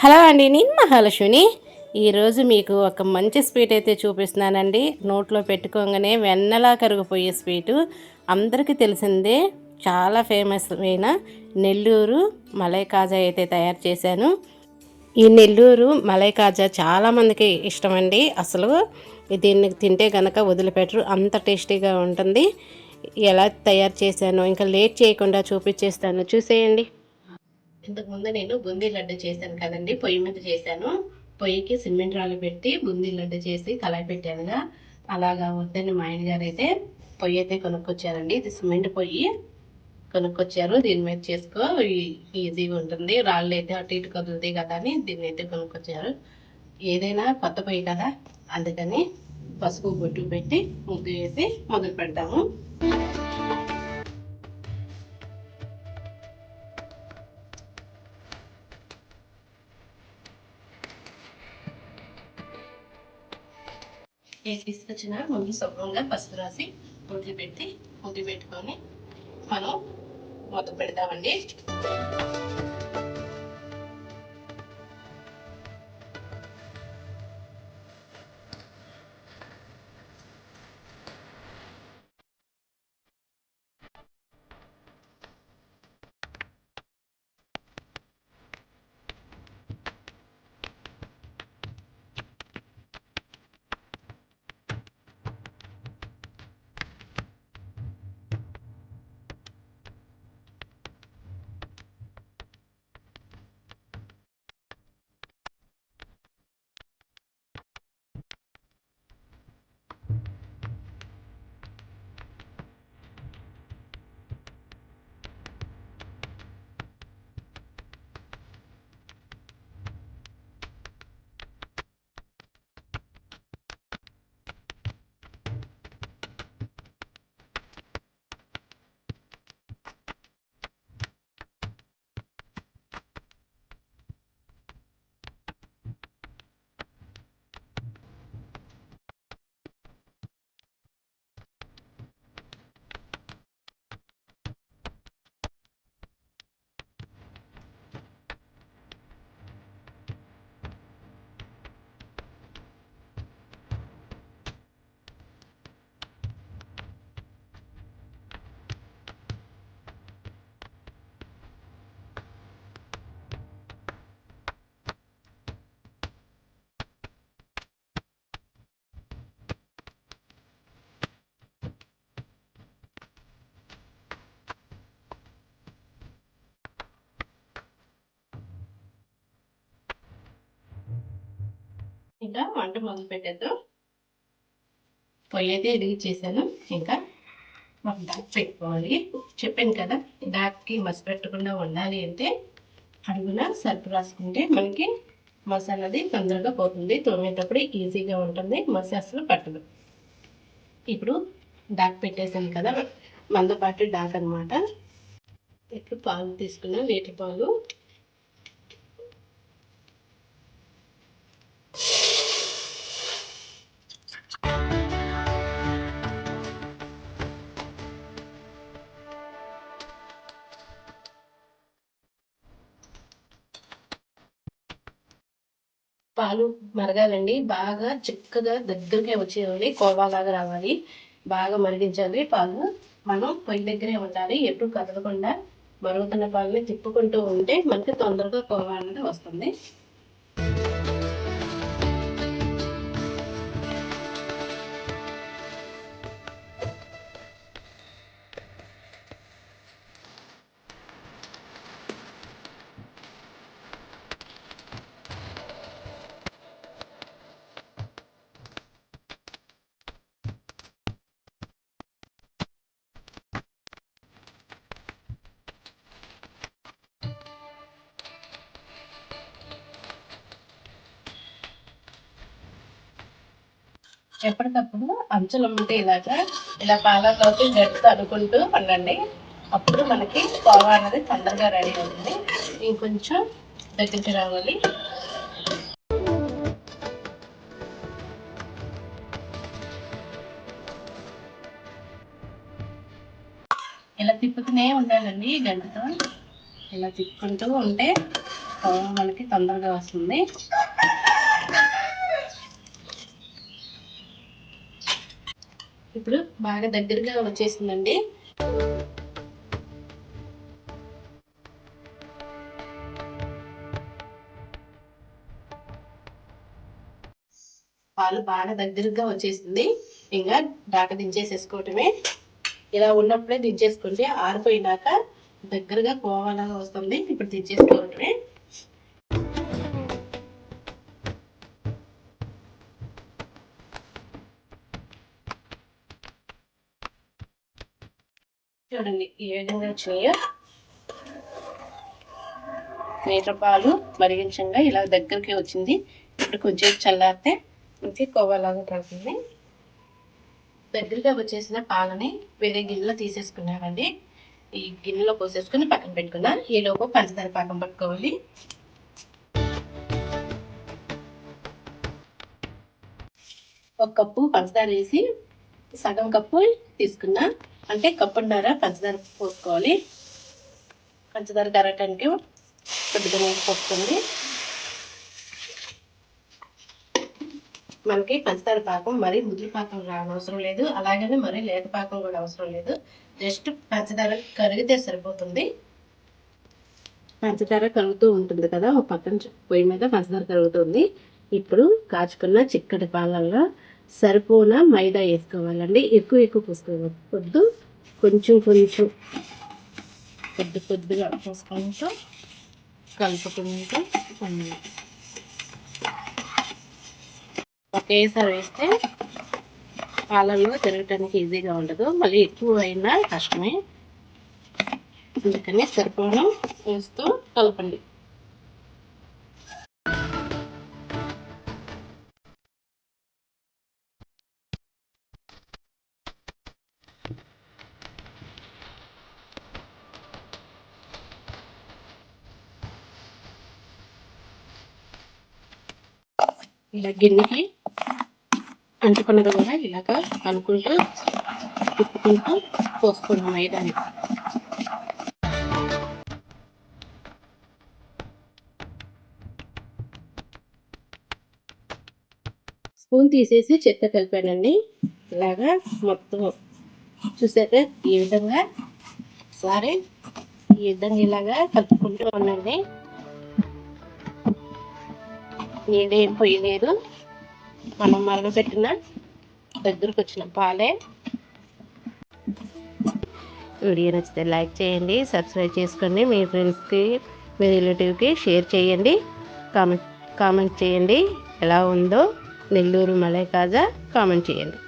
Hello అండి, నేను మహాలక్ష్మిని. ఈరోజు మీకు ఒక మంచి స్వీట్ అయితే చూపిస్తున్నానండి. నోట్లో పెట్టుకోగానే వెన్నలా కరిగిపోయే స్వీటు. అందరికీ తెలిసిందే, చాలా ఫేమస్ అయిన నెల్లూరు మలై కాజా అయితే తయారు చేశాను. ఈ నెల్లూరు మలై కాజా చాలామందికి ఇష్టమండి. అసలు దీన్ని తింటే కనుక వదిలిపెట్టరు, అంత టేస్టీగా ఉంటుంది. ఎలా తయారు చేశానో ఇంకా లేట్ చేయకుండా చూపించేస్తాను, చూసేయండి. ఇంతకుముందు నేను బూందీ లడ్డు చేశాను కదండి, పొయ్యి మీద చేశాను. పొయ్యికి సిమెంట్ రాళ్ళు పెట్టి బూందీ లడ్డు చేసి కళాయి పెట్టానుగా. అలాగా వద్దని మా ఆయన గారు అయితే పొయ్యి అయితే కొనుక్కొచ్చారండి. ఇది సిమెంట్ పొయ్యి కొనుక్కొచ్చారు. దీని మీద చేసుకో ఈజీగా ఉంటుంది, రాళ్ళు అయితే అటు ఇటు కదులుతాయి కదా అని దీన్ని అయితే కొనుక్కొచ్చారు. ఏదైనా కొత్త పొయ్యి కదా, అందుకని పసుపు బొట్టు పెట్టి ముగ్గు వేసి మొదలు పెడతాము. తీసుకొచ్చిన ముందు శుభ్రంగా పసుపు రాసి ముద్దు పెట్టుకొని మనం మొదలు పెడతామండి. ఇంకా వంట మొదలు పెట్టేద్దాం. పొయ్యి అయితే వెలిగించేసాను. ఇంకా మనం డాక్ పెట్టుకోవాలి. చెప్పాను కదా, డాక్కి మసి పెట్టకుండా ఉండాలి అంటే అడుగున సర్పు రాసుకుంటే మనకి మసి అన్నది తొందరగా పోతుంది, తోమేటప్పుడు ఈజీగా ఉంటుంది, మసి అసలు పట్టదు. ఇప్పుడు డాక్ పెట్టేసాను కదా, మందపాటి డాక్ అనమాట. ఇప్పుడు పాలు తీసుకున్న లీటర్ పాలు పాలు మరగాలండి. బాగా చిక్కగా దగ్గరగా వచ్చేయాలి, కోవాలాగా రావాలి. బాగా మరిగించాలి పాలు. మనం పొయ్యి దగ్గరే ఉండాలి, ఎప్పుడు కదలకుండా మరుగుతున్న పాలని తిప్పుకుంటూ ఉంటే మనకి తొందరగా కోవా అనేది వస్తుంది. ఎప్పటికప్పుడు అంచులు ఉంటే ఇలా పాలలోకి గట్టి అనుకుంటూ ఉండండి. అప్పుడు మనకి కోవా అనేది తొందరగా రెడీ అవుతుంది. ఇంకొంచెం దగ్గరికి రావాలి. ఇలా తిప్పుతూనే ఉండాలండి గంటతో. ఇలా తిప్పుకుంటూ ఉంటే మనకి తొందరగా వస్తుంది. ఇప్పుడు బాగా దగ్గరగా వచ్చేసిందండి. పాలు బాగా దగ్గరగా వచ్చేసింది. ఇంకా దాక దించేసేసుకోవటమే. ఇలా ఉన్నప్పుడే దించేసుకుంటే ఆరిపోయినాక దగ్గరగా కోవాలాగా వస్తుంది. ఇప్పుడు దించేసుకోవటమే. చూడండి ఏ విధంగా వచ్చినాయో. లీటర్ పాలు మరిగించంగా ఇలా దగ్గరికి వచ్చింది. ఇప్పుడు కొంచెం చల్లారితే మంచి కోవాలాగా పడుతుంది. దగ్గరగా వచ్చేసిన పాలని వేరే గిన్నెలో తీసేసుకున్నామండి. ఈ గిన్నెలో పోసేసుకుని పక్కన పెట్టుకున్నా. ఈలోపు పంచదార పాకం పట్టుకోవాలి. ఒక కప్పు పంచదార వేసి సగం కప్పు తీసుకున్నా. అంటే కప్పున్నర పంచదార పోసుకోవాలి. పంచదార కరగటానికి కొద్దిగా నీళ్ళు పోస్తుంది. మనకి పంచదార పాకం మరీ ముద్దు పాకం అవసరం లేదు, అలాగనే మరీ లేత పాకం కూడా అవసరం లేదు. జస్ట్ పంచదార కరిగితే సరిపోతుంది. పంచదార కరుగుతూ ఉంటుంది కదా, ఒక పక్కన పొయ్యి మీద పంచదార కరుగుతుంది. ఇప్పుడు కాచుకున్న చిక్కటి పాలల్లో సరిపోన మైదా వేసుకోవాలండి. ఎక్కువ పోసుకోవద్దు, కొంచెం కొద్దిగా పోసుకుంటూ కలుపుకుంటూ ఒకేసారి వేస్తే పాలల్లో తిరగటానికి ఈజీగా ఉండదు, మళ్ళీ ఎక్కువ అయినా కష్టమే. అందుకని సరిపోను వేస్తూ కలపండి. ఇలా గిన్నెకి అంటుకున్నది కూడా ఇలాగా అనుకుంటూ తిప్పుకుంటూ పోసుకున్నాం మైదాని. స్పూన్ తీసేసి చెత్త కలిపానండి. ఇలాగా మొత్తం చూసాక ఈ విధంగా ఒకసారి ఈ విధంగా ఇలాగా కలుపుకుంటూ ఉండండి. నీడేం పోయలేదు, మనం మరగపెట్టిన దగ్గరకు వచ్చిన పాలే. వీడియో నచ్చితే లైక్ చేయండి, సబ్స్క్రైబ్ చేసుకోండి, మీ ఫ్రెండ్స్కి మీ రిలేటివ్కి షేర్ చేయండి, కామెంట్ చేయండి. ఎలా ఉందో నెల్లూరు మలై కాజా కామెంట్ చేయండి.